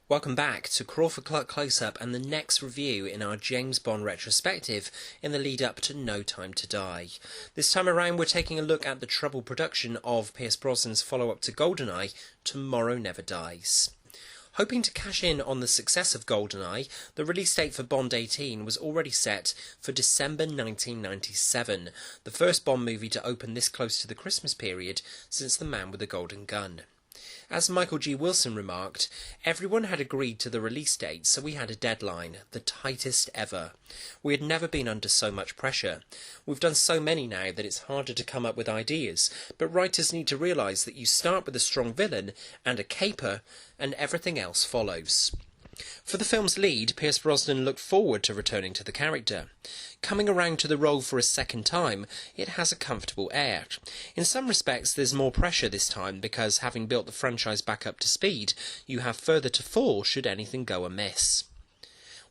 Welcome back to Crawford-Clark Close-Up and the next review in our James Bond retrospective in the lead up to No Time to Die. This time around we're taking a look at the troubled production of Pierce Brosnan's follow-up to GoldenEye, Tomorrow Never Dies. Hoping to cash in on the success of GoldenEye, the release date for Bond 18 was already set for December 1997, the first Bond movie to open this close to the Christmas period since The Man with the Golden Gun. As Michael G. Wilson remarked, everyone had agreed to the release date, so we had a deadline, the tightest ever. We had never been under so much pressure. We've done so many now that it's harder to come up with ideas, but writers need to realise that you start with a strong villain and a caper, and everything else follows. For the film's lead, Pierce Brosnan looked forward to returning to the character. Coming around to the role for a second time, it has a comfortable air. In some respects, there's more pressure this time because, having built the franchise back up to speed, you have further to fall should anything go amiss.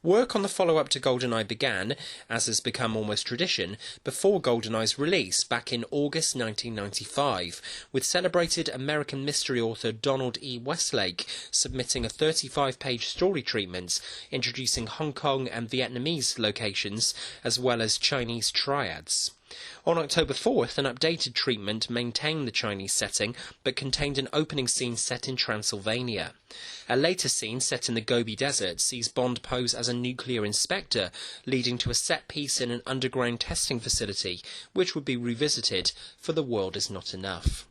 Work on the follow-up to GoldenEye began, as has become almost tradition, before GoldenEye's release back in August 1995, with celebrated American mystery author Donald E. Westlake submitting a 35-page story treatment introducing Hong Kong and Vietnamese locations, as well as Chinese triads. On October 4th, an updated treatment maintained the Chinese setting, but contained an opening scene set in Transylvania. A later scene set in the Gobi Desert sees Bond pose as a nuclear inspector, leading to a set piece in an underground testing facility, which would be revisited for The World Is Not Enough.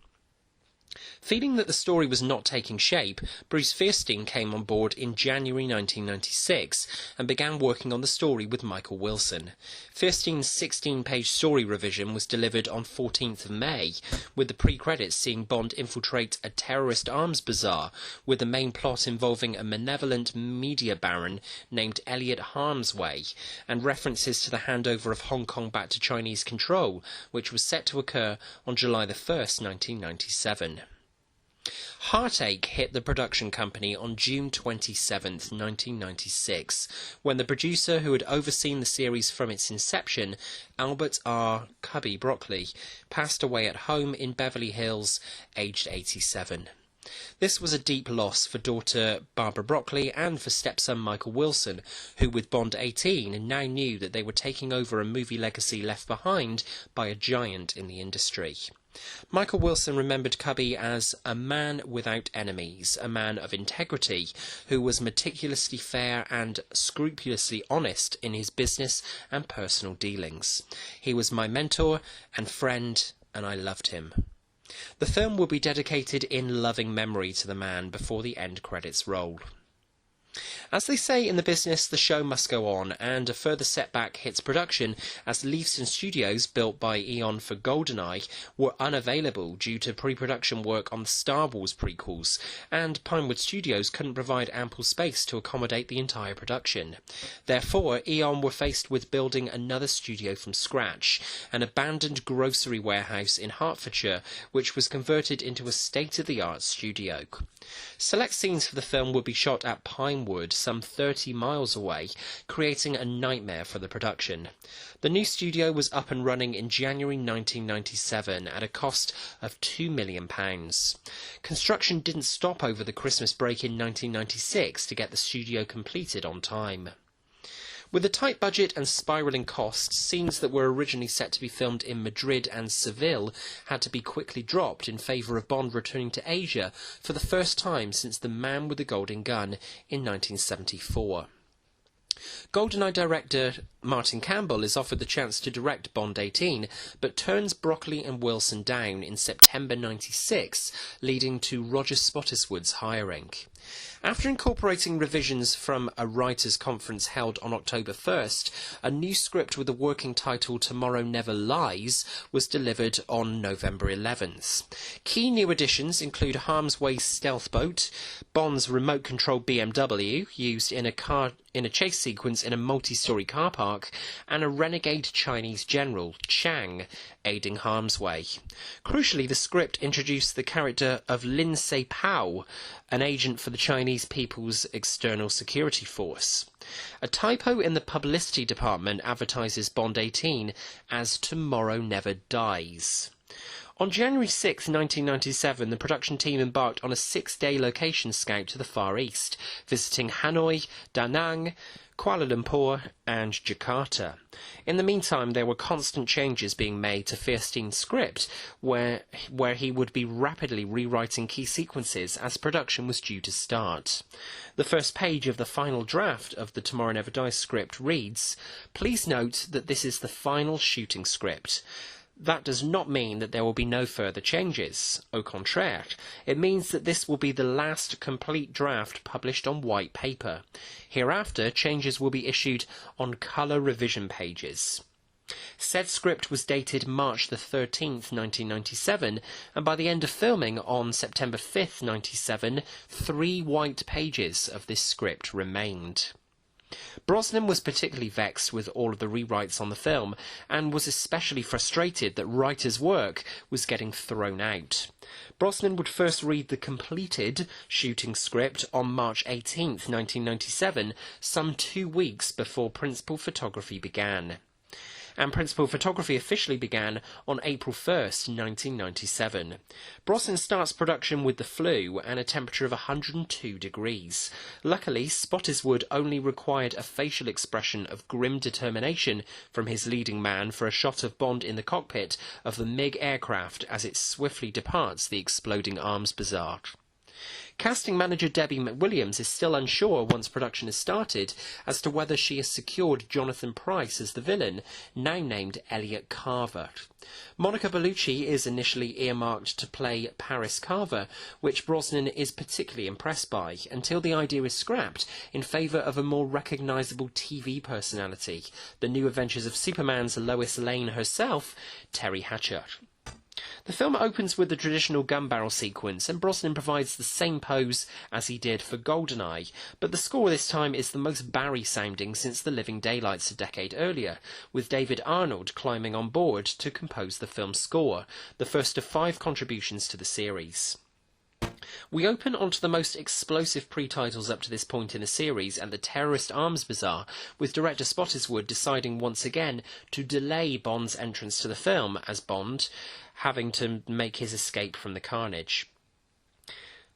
Feeling that the story was not taking shape, Bruce Fierstein came on board in January 1996 and began working on the story with Michael Wilson. Fierstein's 16-page story revision was delivered on 14th of May, with the pre-credits seeing Bond infiltrate a terrorist arms bazaar, with the main plot involving a malevolent media baron named Elliot Harmsway, and references to the handover of Hong Kong back to Chinese control, which was set to occur on July the 1st, 1997. Heartache hit the production company on June 27, 1996, when the producer who had overseen the series from its inception, Albert R. Cubby Broccoli, passed away at home in Beverly Hills, aged 87. This was a deep loss for daughter Barbara Broccoli and for stepson Michael Wilson, who with Bond 18 now knew that they were taking over a movie legacy left behind by a giant in the industry. Michael Wilson remembered Cubby as a man without enemies, a man of integrity, who was meticulously fair and scrupulously honest in his business and personal dealings. He was my mentor and friend, and I loved him. The film will be dedicated in loving memory to the man before the end credits roll. As they say in the business, the show must go on, and a further setback hits production as Leavesden Studios, built by Eon for GoldenEye, were unavailable due to pre-production work on the Star Wars prequels, and Pinewood Studios couldn't provide ample space to accommodate the entire production. Therefore, Eon were faced with building another studio from scratch, an abandoned grocery warehouse in Hertfordshire, which was converted into a state-of-the-art studio. Select scenes for the film would be shot at Pinewood, some 30 miles away, creating a nightmare for the production. The new studio was up and running in January 1997 at a cost of £2 million. Construction didn't stop over the Christmas break in 1996 to get the studio completed on time. With a tight budget and spiralling costs, scenes that were originally set to be filmed in Madrid and Seville had to be quickly dropped in favour of Bond returning to Asia for the first time since The Man with the Golden Gun in 1974. GoldenEye director Martin Campbell is offered the chance to direct Bond 18, but turns Broccoli and Wilson down in September 96, leading to Roger Spottiswood's hiring. After incorporating revisions from a writers' conference held on October 1st, a new script with a working title Tomorrow Never Lies was delivered on November 11th. Key new additions include Harmsway's stealth boat, Bond's remote-controlled BMW, used in a chase sequence in a multi-storey car park, and a renegade Chinese general, Chang, aiding Harmsway. Crucially, the script introduced the character of Lin Se-Pao, an agent for the Chinese People's External Security Force. A typo in the publicity department advertises Bond 18 as Tomorrow Never Dies. On January 6, 1997, the production team embarked on a 6-day location scout to the Far East, visiting Hanoi, Da Nang, Kuala Lumpur and Jakarta. In the meantime, there were constant changes being made to Fierstein's script, where he would be rapidly rewriting key sequences as production was due to start. The first page of the final draft of the Tomorrow Never Dies script reads, "Please note that this is the final shooting script. That does not mean that there will be no further changes. Au contraire, it means that this will be the last complete draft published on white paper. Hereafter, changes will be issued on colour revision pages." Said script was dated March the 13th, 1997, and by the end of filming on September 5th, 1997, 3 white pages of this script remained. Brosnan was particularly vexed with all of the rewrites on the film, and was especially frustrated that writer's work was getting thrown out. Brosnan would first read the completed shooting script on March 18th, 1997, some 2 weeks before principal photography began. And principal photography officially began on April 1st, 1997. Brosnan starts production with the flu and a temperature of 102 degrees. Luckily, Spottiswoode only required a facial expression of grim determination from his leading man for a shot of Bond in the cockpit of the MiG aircraft as it swiftly departs the exploding arms bazaar. Casting manager Debbie McWilliams is still unsure once production has started as to whether she has secured Jonathan Pryce as the villain, now named Elliot Carver. Monica Bellucci is initially earmarked to play Paris Carver, which Brosnan is particularly impressed by, until the idea is scrapped in favour of a more recognisable TV personality, the New Adventures of Superman's Lois Lane herself, Terry Hatcher. The film opens with the traditional gun barrel sequence, and Brosnan provides the same pose as he did for GoldenEye, but the score this time is the most Barry-sounding since The Living Daylights a decade earlier, with David Arnold climbing on board to compose the film's score, the first of 5 contributions to the series. We open onto the most explosive pre-titles up to this point in the series and the terrorist arms bazaar, with director Spottiswoode deciding once again to delay Bond's entrance to the film, as Bond having to make his escape from the carnage.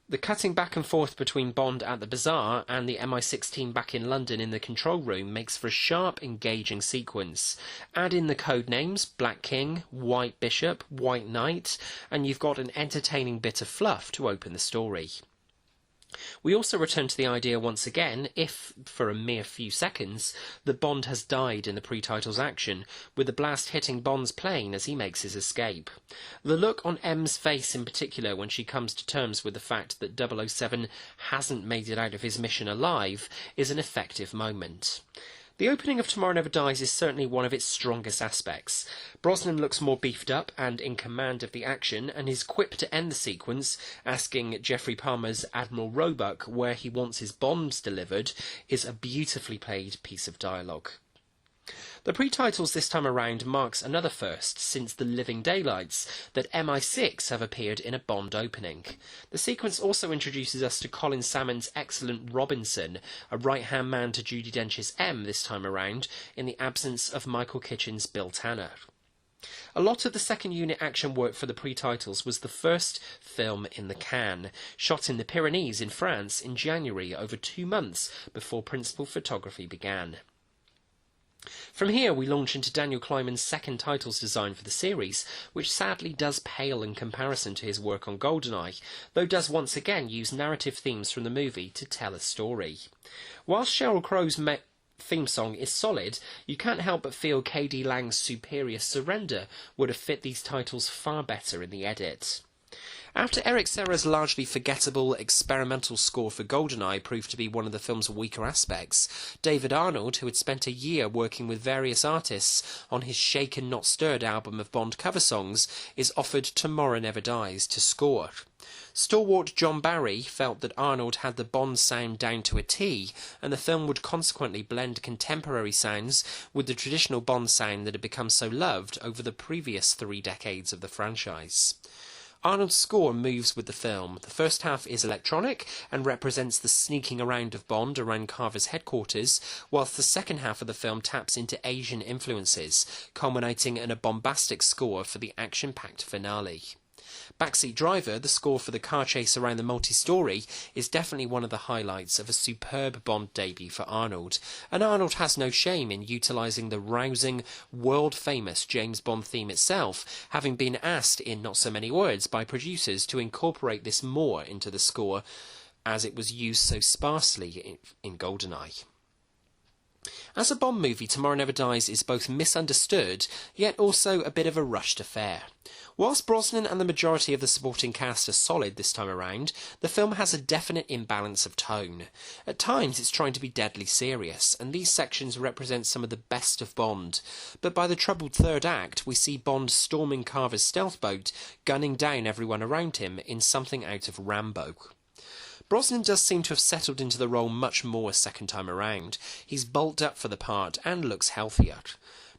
The cutting back and forth between Bond at the bazaar and the MI6 back in London in the control room makes for a sharp, engaging sequence. Add in the code names, Black King, White Bishop, White Knight, and you've got an entertaining bit of fluff to open the story. We also return to the idea once again, if for a mere few seconds, that Bond has died in the pre-titles action, with the blast hitting Bond's plane as he makes his escape. The look on M's face in particular when she comes to terms with the fact that 007 hasn't made it out of his mission alive is an effective moment. The opening of Tomorrow Never Dies is certainly one of its strongest aspects. Brosnan looks more beefed up and in command of the action, and his quip to end the sequence, asking Geoffrey Palmer's Admiral Roebuck where he wants his bombs delivered, is a beautifully played piece of dialogue. The pre-titles this time around marks another first since The Living Daylights that MI6 have appeared in a Bond opening. The sequence also introduces us to Colin Salmon's excellent Robinson, a right-hand man to Judi Dench's M this time around, in the absence of Michael Kitchen's Bill Tanner. A lot of the second unit action work for the pre-titles was the first film in the can, shot in the Pyrenees in France in January, over 2 months before principal photography began. From here we launch into Daniel Kleinman's second titles design for the series, which sadly does pale in comparison to his work on GoldenEye, though does once again use narrative themes from the movie to tell a story. Whilst Sheryl Crow's theme song is solid, you can't help but feel K.D. Lang's superior Surrender would have fit these titles far better in the edit. After Eric Serra's largely forgettable experimental score for GoldenEye proved to be one of the film's weaker aspects, David Arnold, who had spent a year working with various artists on his Shaken Not Stirred album of Bond cover songs, is offered Tomorrow Never Dies to score. Stalwart John Barry felt that Arnold had the Bond sound down to a T, and the film would consequently blend contemporary sounds with the traditional Bond sound that had become so loved over the previous 3 decades of the franchise. Arnold's score moves with the film. The first half is electronic and represents the sneaking around of Bond around Carver's headquarters, whilst the second half of the film taps into Asian influences, culminating in a bombastic score for the action-packed finale. Backseat Driver, the score for the car chase around the multi-story, is definitely one of the highlights of a superb Bond debut for Arnold, and Arnold has no shame in utilising the rousing, world-famous James Bond theme itself, having been asked in not so many words by producers to incorporate this more into the score, as it was used so sparsely in GoldenEye. As a Bond movie, Tomorrow Never Dies is both misunderstood, yet also a bit of a rushed affair. Whilst Brosnan and the majority of the supporting cast are solid this time around, the film has a definite imbalance of tone. At times it's trying to be deadly serious, and these sections represent some of the best of Bond. But by the troubled third act, we see Bond storming Carver's stealth boat, gunning down everyone around him in something out of Rambo. Brosnan does seem to have settled into the role much more second time around. He's bulked up for the part and looks healthier.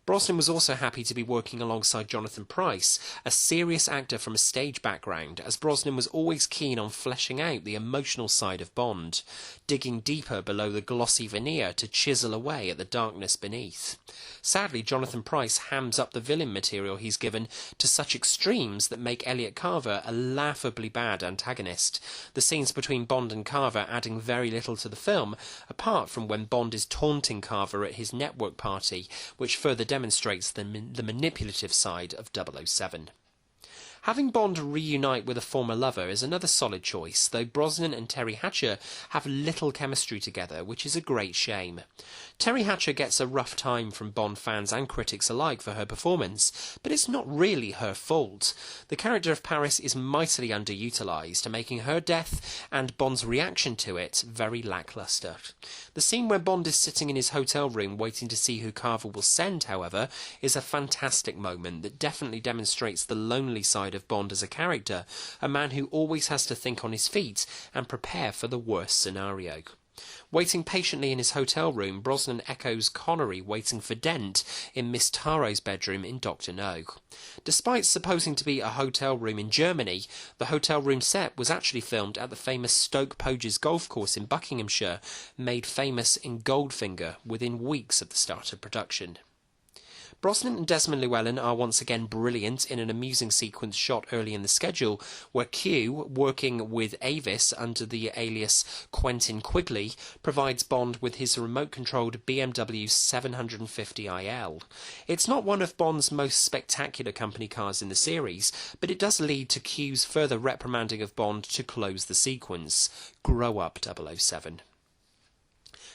Brosnan was also happy to be working alongside Jonathan Pryce, a serious actor from a stage background, as Brosnan was always keen on fleshing out the emotional side of Bond, digging deeper below the glossy veneer to chisel away at the darkness beneath. Sadly, Jonathan Pryce hams up the villain material he's given to such extremes that make Elliot Carver a laughably bad antagonist, the scenes between Bond and Carver adding very little to the film, apart from when Bond is taunting Carver at his network party, which further demonstrates the manipulative side of 007. Having Bond reunite with a former lover is another solid choice, though Brosnan and Terry Hatcher have little chemistry together, which is a great shame. Terry Hatcher gets a rough time from Bond fans and critics alike for her performance, but it's not really her fault. The character of Paris is mightily underutilised, making her death and Bond's reaction to it very lacklustre. The scene where Bond is sitting in his hotel room waiting to see who Carver will send, however, is a fantastic moment that definitely demonstrates the lonely side of Bond as a character, a man who always has to think on his feet and prepare for the worst scenario. Waiting patiently in his hotel room, Brosnan echoes Connery waiting for Dent in Miss Taro's bedroom in Dr. No. Despite supposing to be a hotel room in Germany, the hotel room set was actually filmed at the famous Stoke Poges golf course in Buckinghamshire, made famous in Goldfinger within weeks of the start of production. Brosnan and Desmond Llewellyn are once again brilliant in an amusing sequence shot early in the schedule, where Q, working with Avis under the alias Quentin Quigley, provides Bond with his remote-controlled BMW 750iL. It's not one of Bond's most spectacular company cars in the series, but it does lead to Q's further reprimanding of Bond to close the sequence. Grow up, 007.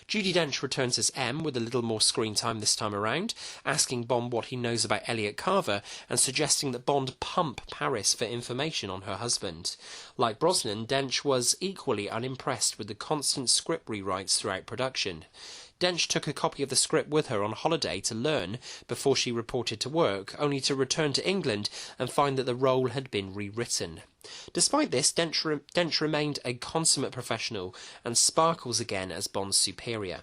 Judi Dench returns as M with a little more screen time this time around, asking Bond what he knows about Elliot Carver and suggesting that Bond pump Paris for information on her husband. Like Brosnan, Dench was equally unimpressed with the constant script rewrites throughout production. Dench took a copy of the script with her on holiday to learn before she reported to work, only to return to England and find that the role had been rewritten. Despite this, Dench remained a consummate professional and sparkles again as Bond's superior.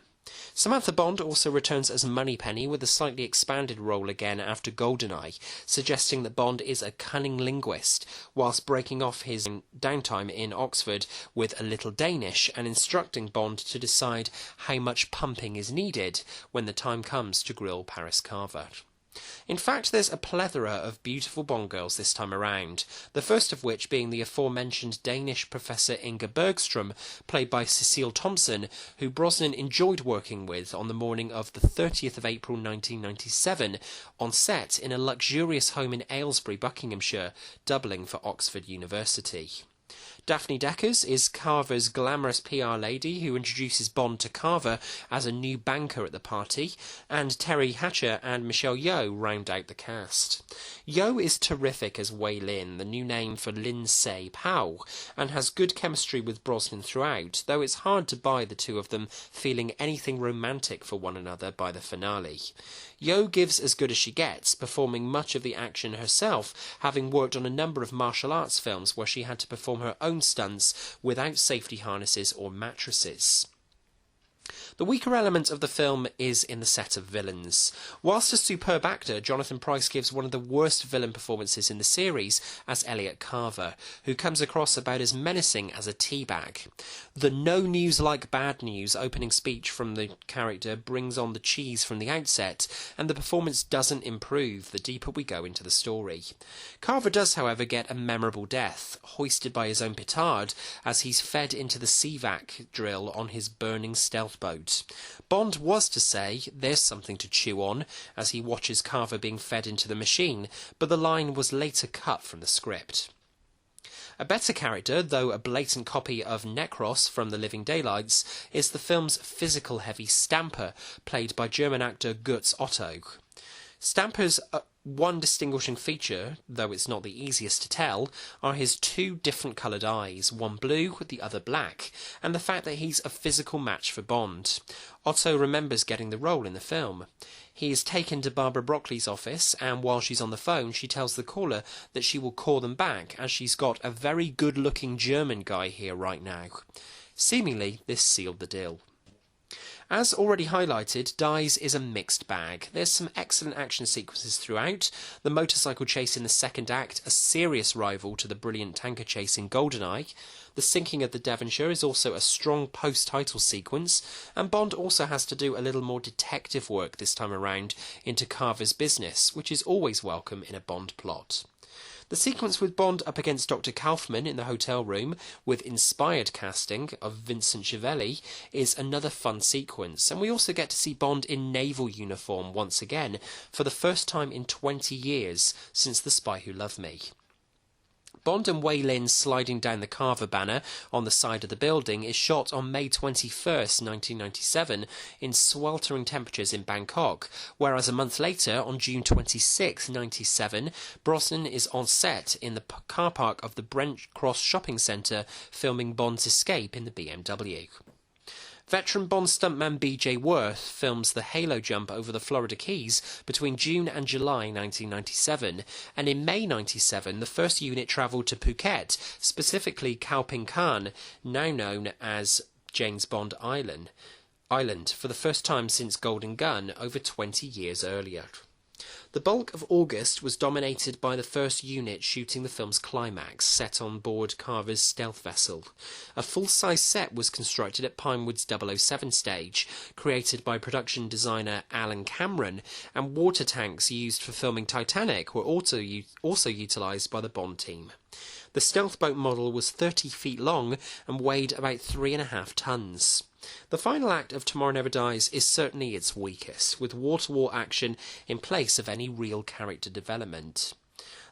Samantha Bond also returns as Moneypenny with a slightly expanded role again after GoldenEye, suggesting that Bond is a cunning linguist, whilst breaking off his downtime in Oxford with a little Danish and instructing Bond to decide how much pumping is needed when the time comes to grill Paris Carver. In fact, there's a plethora of beautiful Bond girls this time around, the first of which being the aforementioned Danish Professor Inga Bergström, played by Cecile Thompson, who Brosnan enjoyed working with on the morning of the 30th of April 1997, on set in a luxurious home in Aylesbury, Buckinghamshire, doubling for Oxford University. Daphne Deckers is Carver's glamorous PR lady who introduces Bond to Carver as a new banker at the party, and Terry Hatcher and Michelle Yeoh round out the cast. Yeoh is terrific as Wei Lin, the new name for Lin Se Pao, and has good chemistry with Brosnan throughout, though it's hard to buy the two of them feeling anything romantic for one another by the finale. Yeoh gives as good as she gets, performing much of the action herself, having worked on a number of martial arts films where she had to perform her own stunts without safety harnesses or mattresses. The weaker element of the film is in the set of villains. Whilst a superb actor, Jonathan Pryce gives one of the worst villain performances in the series as Elliot Carver, who comes across about as menacing as a teabag. The no news like bad news opening speech from the character brings on the cheese from the outset, and the performance doesn't improve the deeper we go into the story. Carver does, however, get a memorable death, hoisted by his own petard as he's fed into the CVAC drill on his burning stealth boat. Bond was to say, "There's something to chew on," as he watches Carver being fed into the machine, but the line was later cut from the script. A better character, though a blatant copy of Necros from The Living Daylights, is the film's physical-heavy Stamper, played by German actor Götz Otto. Stamper's one distinguishing feature, though it's not the easiest to tell, are his two different coloured eyes, one blue, the other black, and the fact that he's a physical match for Bond. Otto remembers getting the role in the film. He is taken to Barbara Broccoli's office, and while she's on the phone, she tells the caller that she will call them back, as she's got a very good-looking German guy here right now. Seemingly, this sealed the deal. As already highlighted, Dies is a mixed bag. There's some excellent action sequences throughout, the motorcycle chase in the second act, a serious rival to the brilliant tanker chase in GoldenEye. The sinking of the Devonshire is also a strong post-title sequence, and Bond also has to do a little more detective work this time around into Carver's business, which is always welcome in a Bond plot. The sequence with Bond up against Dr. Kaufman in the hotel room, with inspired casting of Vincent Schiavelli, is another fun sequence, and we also get to see Bond in naval uniform once again, for the first time in 20 years since The Spy Who Loved Me. Bond and Wei Lin sliding down the Carver banner on the side of the building is shot on May 21st, 1997, in sweltering temperatures in Bangkok, whereas a month later, on June 26, 1997, Brosnan is on set in the car park of the Brent Cross shopping centre, filming Bond's escape in the BMW. Veteran Bond stuntman B.J. Worth films the halo jump over the Florida Keys between June and July 1997, and in May 1997 the first unit travelled to Phuket, specifically Khao Ping Khan, now known as James Bond Island, for the first time since Golden Gun over 20 years earlier. The bulk of August was dominated by the first unit shooting the film's climax, set on board Carver's stealth vessel. A full-size set was constructed at Pinewood's 007 stage, created by production designer Alan Cameron, and water tanks used for filming Titanic were also utilised by the Bond team. The stealth boat model was 30 feet long and weighed about 3.5 tons. The final act of Tomorrow Never Dies is certainly its weakest, with wall-to-wall action in place of any real character development.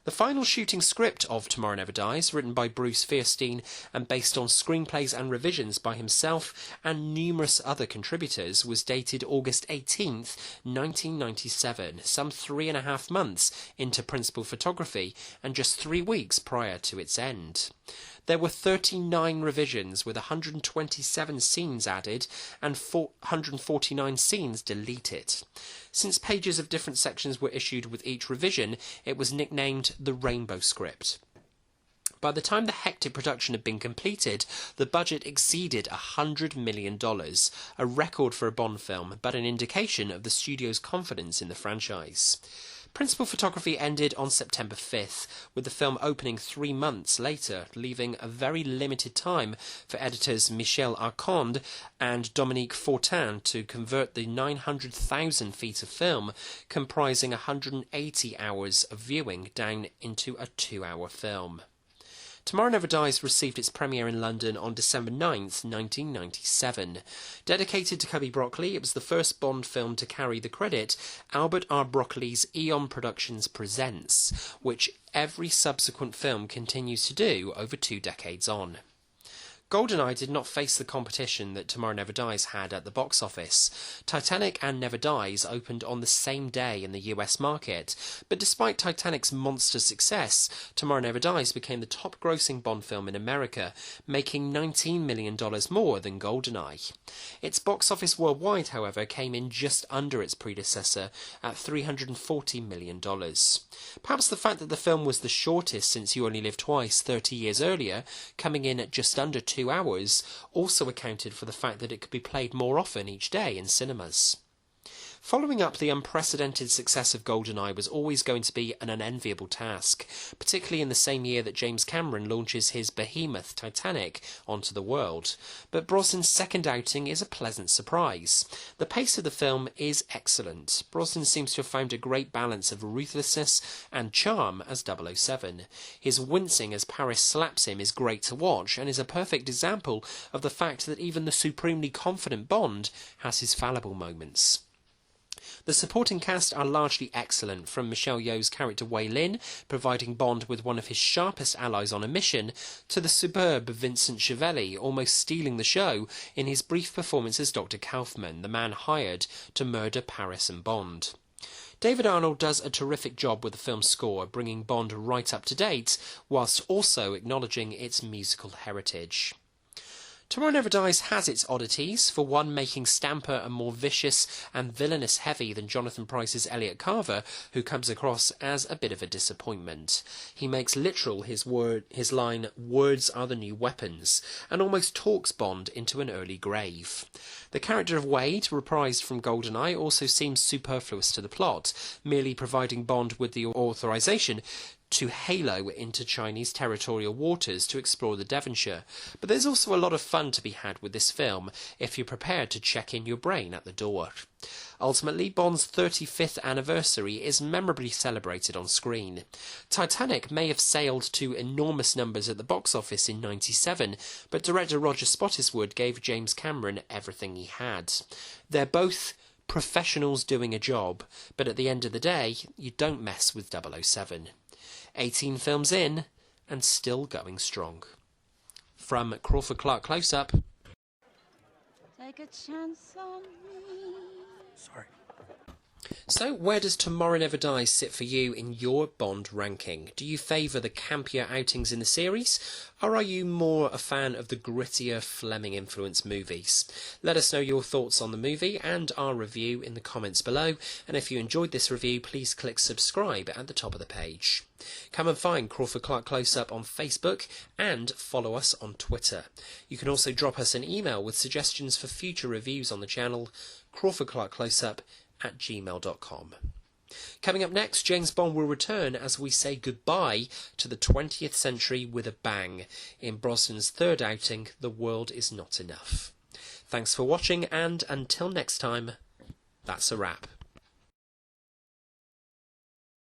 The final shooting script of Tomorrow Never Dies, written by Bruce Fierstein and based on screenplays and revisions by himself and numerous other contributors, was dated August 18th, 1997, some 3.5 months into principal photography and just 3 weeks prior to its end. There were 39 revisions, with 127 scenes added and 149 scenes deleted. Since pages of different sections were issued with each revision, it was nicknamed the Rainbow Script. By the time the hectic production had been completed, the budget exceeded $100 million, a record for a Bond film, but an indication of the studio's confidence in the franchise. Principal photography ended on September 5th, with the film opening 3 months later, leaving a very limited time for editors Michel Arconde and Dominique Fortin to convert the 900,000 feet of film, comprising 180 hours of viewing, down into a 2-hour film. Tomorrow Never Dies received its premiere in London on December 9th, 1997. Dedicated to Cubby Broccoli, it was the first Bond film to carry the credit Albert R. Broccoli's Eon Productions Presents, which every subsequent film continues to do over 2 decades on. GoldenEye did not face the competition that Tomorrow Never Dies had at the box office. Titanic and Never Dies opened on the same day in the US market, but despite Titanic's monster success, Tomorrow Never Dies became the top-grossing Bond film in America, making $19 million more than GoldenEye. Its box office worldwide, however, came in just under its predecessor at $340 million. Perhaps the fact that the film was the shortest since You Only Live Twice 30 years earlier, coming in at just under 2 2 hours also accounted for the fact that it could be played more often each day in cinemas. Following up the unprecedented success of GoldenEye was always going to be an unenviable task, particularly in the same year that James Cameron launches his behemoth Titanic onto the world. But Brosnan's second outing is a pleasant surprise. The pace of the film is excellent. Brosnan seems to have found a great balance of ruthlessness and charm as 007. His wincing as Paris slaps him is great to watch and is a perfect example of the fact that even the supremely confident Bond has his fallible moments. The supporting cast are largely excellent, from Michelle Yeoh's character Wei Lin, providing Bond with one of his sharpest allies on a mission, to the superb Vincent Schiavelli, almost stealing the show in his brief performance as Dr. Kaufman, the man hired to murder Paris and Bond. David Arnold does a terrific job with the film's score, bringing Bond right up to date, whilst also acknowledging its musical heritage. Tomorrow Never Dies has its oddities, for one making Stamper a more vicious and villainous heavy than Jonathan Pryce's Elliot Carver, who comes across as a bit of a disappointment. He makes literal his line, "Words are the new weapons," and almost talks Bond into an early grave. The character of Wade, reprised from GoldenEye, also seems superfluous to the plot, merely providing Bond with the authorization to halo into Chinese territorial waters to explore the Devonshire. But there's also a lot of fun to be had with this film if you're prepared to check in your brain at the door. Ultimately, Bond's 35th anniversary is memorably celebrated on screen. Titanic may have sailed to enormous numbers at the box office in '97, but director Roger Spottiswoode gave James Cameron everything he had. They're both professionals doing a job, but at the end of the day, you don't mess with 007. 18 films in, and still going strong. From Crawford-Clark Close-Up. Take a chance on me. Sorry. So, where does Tomorrow Never Dies sit for you in your Bond ranking? Do you favour the campier outings in the series, or are you more a fan of the grittier Fleming-influenced movies? Let us know your thoughts on the movie and our review in the comments below, and if you enjoyed this review, please click subscribe at the top of the page. Come and find Crawford-Clark Close-Up on Facebook and follow us on Twitter. You can also drop us an email with suggestions for future reviews on the channel, crawfordclarkcloseup@gmail.com. Coming up next, James Bond will return as we say goodbye to the 20th century with a bang. In Brosnan's third outing, The World Is Not Enough. Thanks for watching, and until next time, that's a wrap.